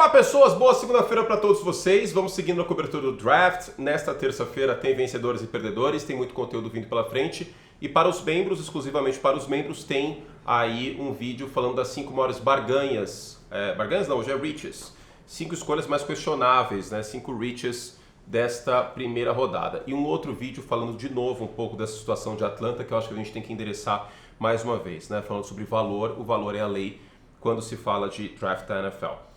Olá pessoas, boa segunda-feira para todos vocês. Vamos seguindo a cobertura do draft. Nesta terça-feira tem vencedores e perdedores, tem muito conteúdo vindo pela frente. E para os membros, exclusivamente para os membros, tem aí um vídeo falando das 5 maiores barganhas. Barganhas não, hoje é reaches. 5 escolhas mais questionáveis, né? 5 reaches desta primeira rodada. E um outro vídeo falando de novo um pouco dessa situação de Atlanta, que eu acho que a gente tem que endereçar mais uma vez, né? Falando sobre valor, o valor é a lei quando se fala de draft da NFL.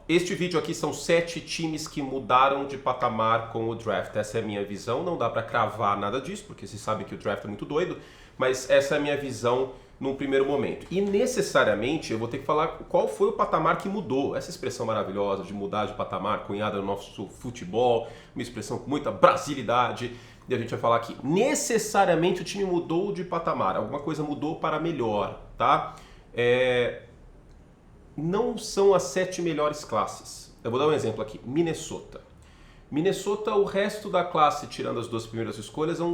Este vídeo aqui são 7 times que mudaram de patamar com o draft. Essa é a minha visão, não dá para cravar nada disso, porque vocês sabem que o draft é muito doido, mas essa é a minha visão num primeiro momento. E necessariamente eu vou ter que falar qual foi o patamar que mudou. Essa expressão maravilhosa de mudar de patamar, cunhada no nosso futebol, uma expressão com muita brasilidade, e a gente vai falar aqui. Necessariamente o time mudou de patamar, alguma coisa mudou para melhor, tá? Não são as 7 melhores classes. Eu vou dar um exemplo aqui. Minnesota, o resto da classe, tirando as 2 primeiras escolhas, é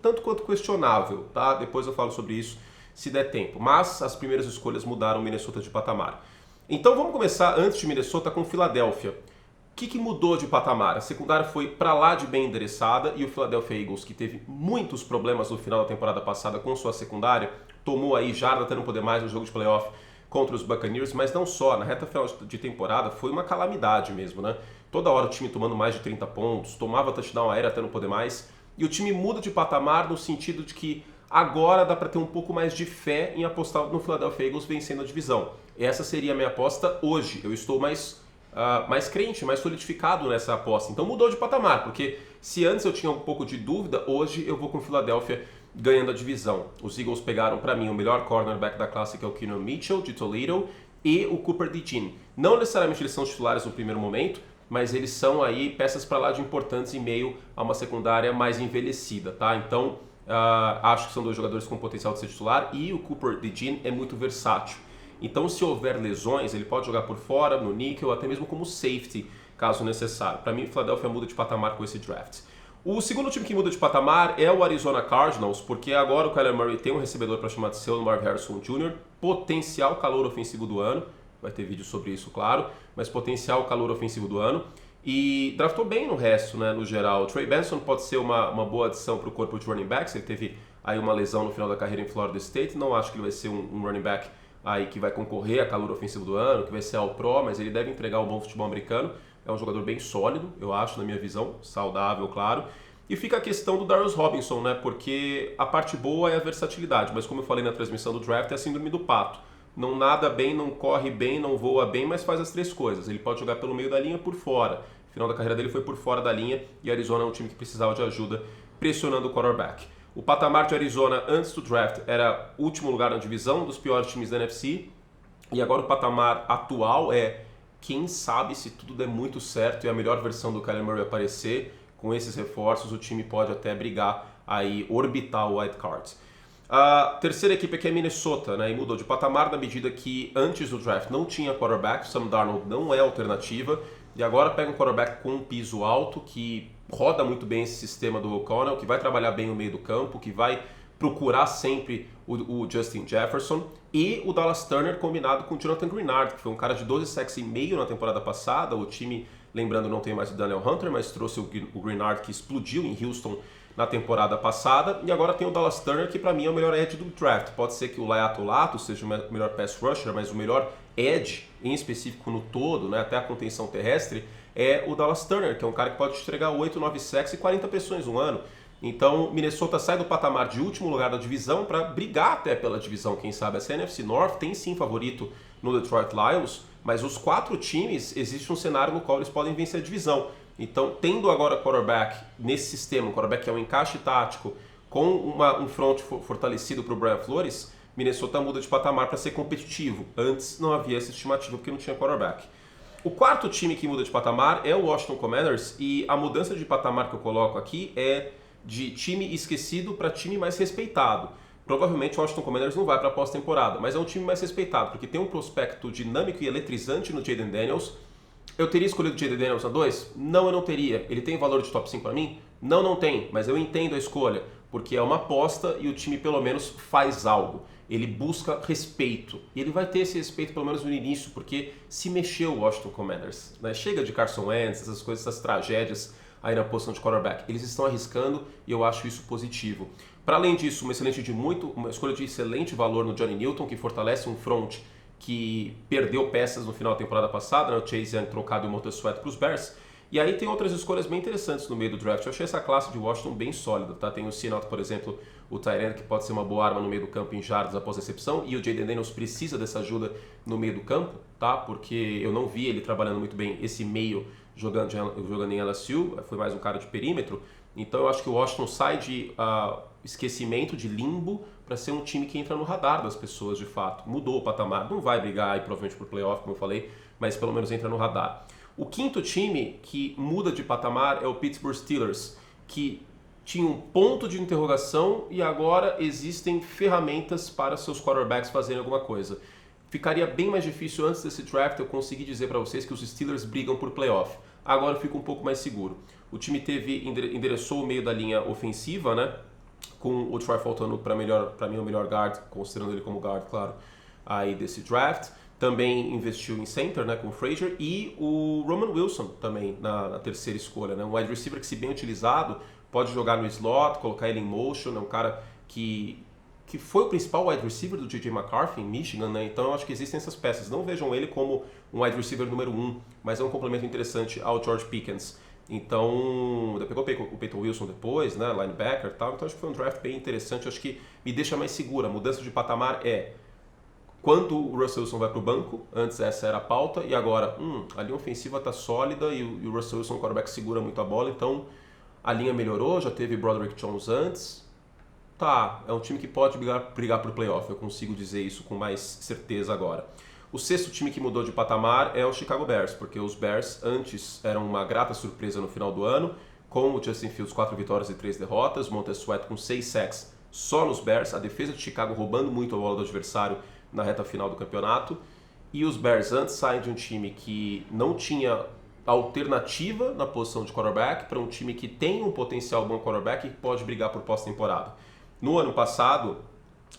tanto quanto questionável, tá? Depois eu falo sobre isso se der tempo. Mas as primeiras escolhas mudaram Minnesota de patamar. Então vamos começar, antes de Minnesota, com Filadélfia. O que mudou de patamar? A secundária foi para lá de bem endereçada e o Philadelphia Eagles, que teve muitos problemas no final da temporada passada com sua secundária, tomou aí jarda até não poder mais no jogo de playoff contra os Buccaneers, mas não só, na reta final de temporada foi uma calamidade mesmo, né? Toda hora o time tomando mais de 30 pontos, tomava touchdown aéreo até não poder mais, e o time muda de patamar no sentido de que agora dá para ter um pouco mais de fé em apostar no Philadelphia Eagles vencendo a divisão. Essa seria a minha aposta hoje, eu estou mais crente, mais solidificado nessa aposta, então mudou de patamar, porque se antes eu tinha um pouco de dúvida, hoje eu vou com o Philadelphia ganhando a divisão. Os Eagles pegaram para mim o melhor cornerback da classe, que é o Keenan Mitchell, de Toledo, e o Cooper DeJean. Não necessariamente eles são titulares no primeiro momento, mas eles são aí peças para lá de importantes em meio a uma secundária mais envelhecida, tá? Então, acho que são 2 jogadores com potencial de ser titular e o Cooper DeJean é muito versátil. Então, se houver lesões, ele pode jogar por fora, no nickel, até mesmo como safety, caso necessário. Para mim, Philadelphia muda de patamar com esse draft. O segundo time que muda de patamar é o Arizona Cardinals, porque agora o Kyler Murray tem um recebedor para chamar de seu Marv Harrison Jr., potencial calor ofensivo do ano, vai ter vídeo sobre isso, claro, mas potencial calor ofensivo do ano, e draftou bem no resto, né, no geral. O Trey Benson pode ser uma boa adição para o corpo de running backs, ele teve aí uma lesão no final da carreira em Florida State, não acho que ele vai ser um running back aí que vai concorrer a calor ofensivo do ano, que vai ser ao pro, mas ele deve entregar um bom futebol americano. É um jogador bem sólido, eu acho, na minha visão, saudável, claro. E fica a questão do Darius Robinson, né? Porque a parte boa é a versatilidade, mas como eu falei na transmissão do draft, é a síndrome do pato. Não nada bem, não corre bem, não voa bem, mas faz as 3 coisas. Ele pode jogar pelo meio da linha por fora. O final da carreira dele foi por fora da linha e Arizona é um time que precisava de ajuda pressionando o quarterback. O patamar de Arizona antes do draft era último lugar na divisão, dos piores times da NFC. E agora o patamar atual é, quem sabe, se tudo der muito certo e a melhor versão do Kyler Murray aparecer, com esses reforços o time pode até brigar aí, orbitar o wild card. A terceira equipe aqui é Minnesota, né? E mudou de patamar na medida que antes do draft não tinha quarterback, Sam Darnold não é alternativa, e agora pega um quarterback com um piso alto, que roda muito bem esse sistema do O'Connell, que vai trabalhar bem no meio do campo, que vai procurar sempre o Justin Jefferson, e o Dallas Turner combinado com o Jonathan Greenard, que foi um cara de 12 sacks e meio na temporada passada. O time, lembrando, não tem mais o Daniel Hunter, mas trouxe o Greenard, que explodiu em Houston na temporada passada, e agora tem o Dallas Turner, que para mim é o melhor edge do draft. Pode ser que o Laiato Lato seja o melhor pass rusher, mas o melhor edge, em específico no todo, né, até a contenção terrestre, é o Dallas Turner, que é um cara que pode entregar 8, 9 sacks e 40 pressões no ano. Então, Minnesota sai do patamar de último lugar da divisão para brigar até pela divisão, quem sabe. Essa NFC North tem sim favorito no Detroit Lions, mas os 4 times, existe um cenário no qual eles podem vencer a divisão. Então, tendo agora quarterback nesse sistema, um quarterback que é um encaixe tático, com um front fortalecido para o Brian Flores, Minnesota muda de patamar para ser competitivo. Antes não havia essa estimativa porque não tinha quarterback. O quarto time que muda de patamar é o Washington Commanders, e a mudança de patamar que eu coloco aqui é de time esquecido para time mais respeitado. Provavelmente o Washington Commanders não vai para a pós-temporada, mas é um time mais respeitado, porque tem um prospecto dinâmico e eletrizante no Jayden Daniels. Eu teria escolhido o Jayden Daniels na 2? Não, eu não teria. Ele tem valor de top 5 para mim? Não, não tem, mas eu entendo a escolha, porque é uma aposta e o time pelo menos faz algo. ele busca respeito. E ele vai ter esse respeito pelo menos no início, porque se mexeu o Washington Commanders. Né? Chega de Carson Wentz, essas coisas, essas tragédias aí na posição de quarterback. Eles estão arriscando e eu acho isso positivo. Para além disso, uma escolha de excelente valor no Johnny Newton, que fortalece um front que perdeu peças no final da temporada passada, né? O Chase Young trocado e o Montez Sweat para os Bears. E aí tem outras escolhas bem interessantes no meio do draft. Eu achei essa classe de Washington bem sólida, tá? Tem o Seanot, por exemplo, o tight end, que pode ser uma boa arma no meio do campo em jardas após recepção, e o Jayden Daniels precisa dessa ajuda no meio do campo, tá? Porque eu não vi ele trabalhando muito bem esse meio jogando em LSU, foi mais um cara de perímetro. Então eu acho que o Washington sai de esquecimento, de limbo, para ser um time que entra no radar das pessoas de fato. Mudou o patamar, não vai brigar aí provavelmente por playoff, como eu falei, mas pelo menos entra no radar. O quinto time que muda de patamar é o Pittsburgh Steelers, que tinha um ponto de interrogação e agora existem ferramentas para seus quarterbacks fazerem alguma coisa. Ficaria bem mais difícil antes desse draft eu conseguir dizer para vocês que os Steelers brigam por playoff. Agora eu fico um pouco mais seguro. O time endereçou o meio da linha ofensiva, né? Com o Troy faltando para mim o melhor guard, considerando ele como guard, claro, aí desse draft. Também investiu em center, né, com o Frazier, e o Roman Wilson também na terceira escolha, né? Um wide receiver que, se bem utilizado, pode jogar no slot, colocar ele em motion, é um cara que foi o principal wide receiver do J.J. McCarthy em Michigan, né? Então eu acho que existem essas peças. Não vejam ele como um wide receiver número 1, mas é um complemento interessante ao George Pickens. Então, pegou o Peyton Wilson depois, né, linebacker e tal, então acho que foi um draft bem interessante, acho que me deixa mais segura. A mudança de patamar é quando o Russell Wilson vai para o banco, antes essa era a pauta, e agora, a linha ofensiva está sólida e o Russell Wilson, o quarterback, segura muito a bola, então a linha melhorou, já teve Broderick Jones antes, tá, é um time que pode brigar por playoff, eu consigo dizer isso com mais certeza agora. O sexto time que mudou de patamar é o Chicago Bears, porque os Bears antes eram uma grata surpresa no final do ano, com o Justin Fields 4 vitórias e 3 derrotas, Montez Sweat com 6 sacks só nos Bears, a defesa de Chicago roubando muito a bola do adversário na reta final do campeonato, e os Bears antes saem de um time que não tinha alternativa na posição de quarterback para um time que tem um potencial bom quarterback e pode brigar por pós-temporada. No ano passado,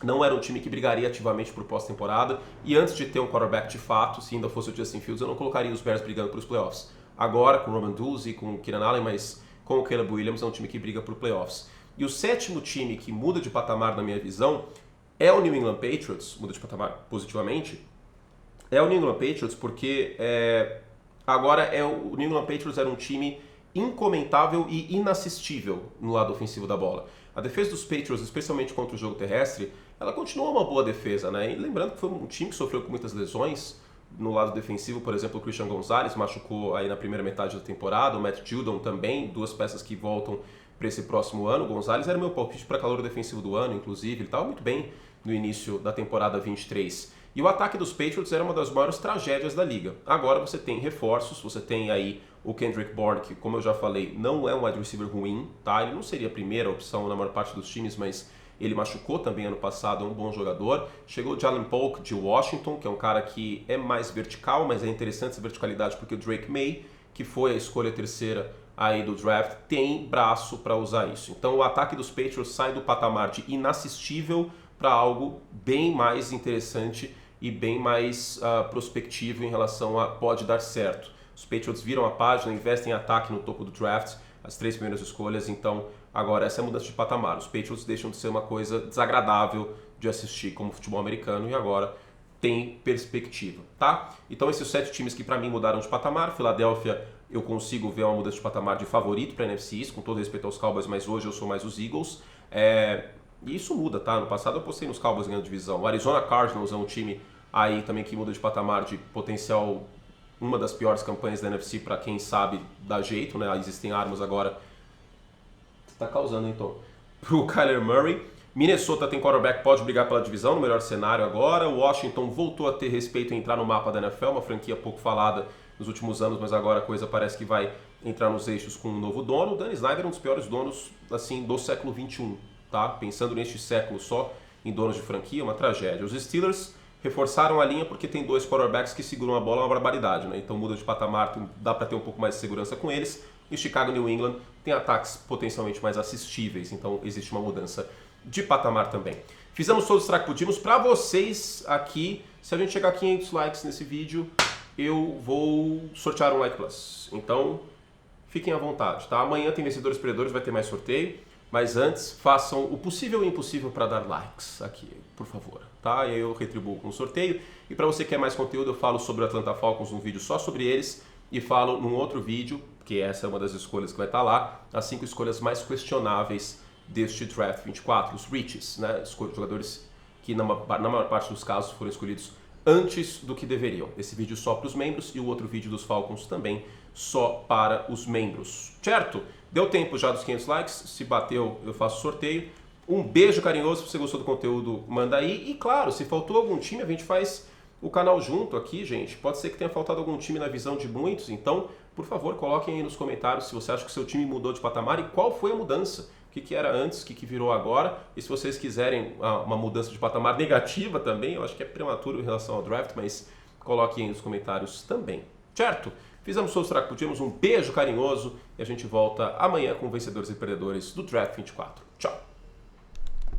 não era um time que brigaria ativamente por pós-temporada, e antes de ter um quarterback de fato, se ainda fosse o Justin Fields, eu não colocaria os Bears brigando por os playoffs. Agora, com o Roman Dulce e com o Keenan Allen, mas com o Caleb Williams, é um time que briga por playoffs. E o sétimo time que muda de patamar, na minha visão, é o New England Patriots, muda de patamar positivamente, é o New England Patriots porque agora o New England Patriots era um time incomentável e inassistível no lado ofensivo da bola. A defesa dos Patriots, especialmente contra o jogo terrestre, ela continua uma boa defesa, né? E lembrando que foi um time que sofreu com muitas lesões. No lado defensivo, por exemplo, o Christian Gonzalez machucou aí na primeira metade da temporada, o Matt Judon também, duas peças que voltam para esse próximo ano. O Gonzalez era meu palpite para calor defensivo do ano, inclusive, ele estava muito bem no início da temporada 23. E o ataque dos Patriots era uma das maiores tragédias da liga. Agora você tem reforços, você tem aí o Kendrick Bourne, que, como eu já falei, não é um wide receiver ruim, tá? Ele não seria a primeira opção na maior parte dos times, mas ele machucou também ano passado, é um bom jogador. Chegou o Jalen Polk de Washington, que é um cara que é mais vertical, mas é interessante essa verticalidade porque o Drake May, que foi a escolha terceira aí do draft, tem braço para usar isso. Então o ataque dos Patriots sai do patamar de inassistível para algo bem mais interessante e bem mais prospectivo em relação a pode dar certo. Os Patriots viram a página, investem em ataque no topo do draft, as 3 primeiras escolhas, então agora essa é a mudança de patamar. Os Patriots deixam de ser uma coisa desagradável de assistir como futebol americano e agora tem perspectiva, tá? Então esses 7 times que para mim mudaram de patamar. Filadélfia, eu consigo ver uma mudança de patamar de favorito para a NFC East, com todo respeito aos Cowboys, mas hoje eu sou mais os Eagles. E isso muda, tá? No passado eu apostei nos Cowboys ganhando divisão. O Arizona Cardinals é um time aí também que muda de patamar de potencial, uma das piores campanhas da NFC para quem sabe dar jeito, né? Existem armas agora. Você tá causando, então. Pro Kyler Murray. Minnesota tem quarterback, pode brigar pela divisão, no melhor cenário agora. O Washington voltou a ter respeito e entrar no mapa da NFL, uma franquia pouco falada nos últimos anos, mas agora a coisa parece que vai entrar nos eixos com um novo dono. O Dan Snyder é um dos piores donos assim, do século XXI. Tá? Pensando neste século só em donos de franquia, uma tragédia. Os Steelers reforçaram a linha porque tem 2 quarterbacks que seguram a bola, uma barbaridade, né? Então muda de patamar, dá para ter um pouco mais de segurança com eles. E Chicago e New England tem ataques potencialmente mais assistíveis, então existe uma mudança de patamar também. Fizemos todos os tracks que podíamos. Para vocês aqui, se a gente chegar a 500 likes nesse vídeo, eu vou sortear um Like Plus. Então, fiquem à vontade, tá? Amanhã tem vencedores e perdedores, vai ter mais sorteio. Mas antes, façam o possível e impossível para dar likes aqui, por favor, tá? E aí eu retribuo com o sorteio. E para você que quer mais conteúdo, eu falo sobre o Atlanta Falcons num vídeo só sobre eles. E falo num outro vídeo, que essa é uma das escolhas que vai estar lá, as 5 escolhas mais questionáveis deste Draft 24, os reaches, né? Jogadores que na maior parte dos casos foram escolhidos antes do que deveriam. Esse vídeo só para os membros e o outro vídeo dos Falcons também só para os membros, certo? Deu tempo já dos 500 likes, se bateu eu faço sorteio. Um beijo carinhoso, se você gostou do conteúdo, manda aí. E claro, se faltou algum time, a gente faz o canal junto aqui, gente. Pode ser que tenha faltado algum time na visão de muitos, então, por favor, coloquem aí nos comentários se você acha que o seu time mudou de patamar e qual foi a mudança. O que era antes, o que virou agora. E se vocês quiserem uma mudança de patamar negativa também, eu acho que é prematuro em relação ao draft, mas coloquem aí nos comentários também, certo? Fizemos todos os tracks que podíamos, um beijo carinhoso e a gente volta amanhã com vencedores e perdedores do Draft 24. Tchau!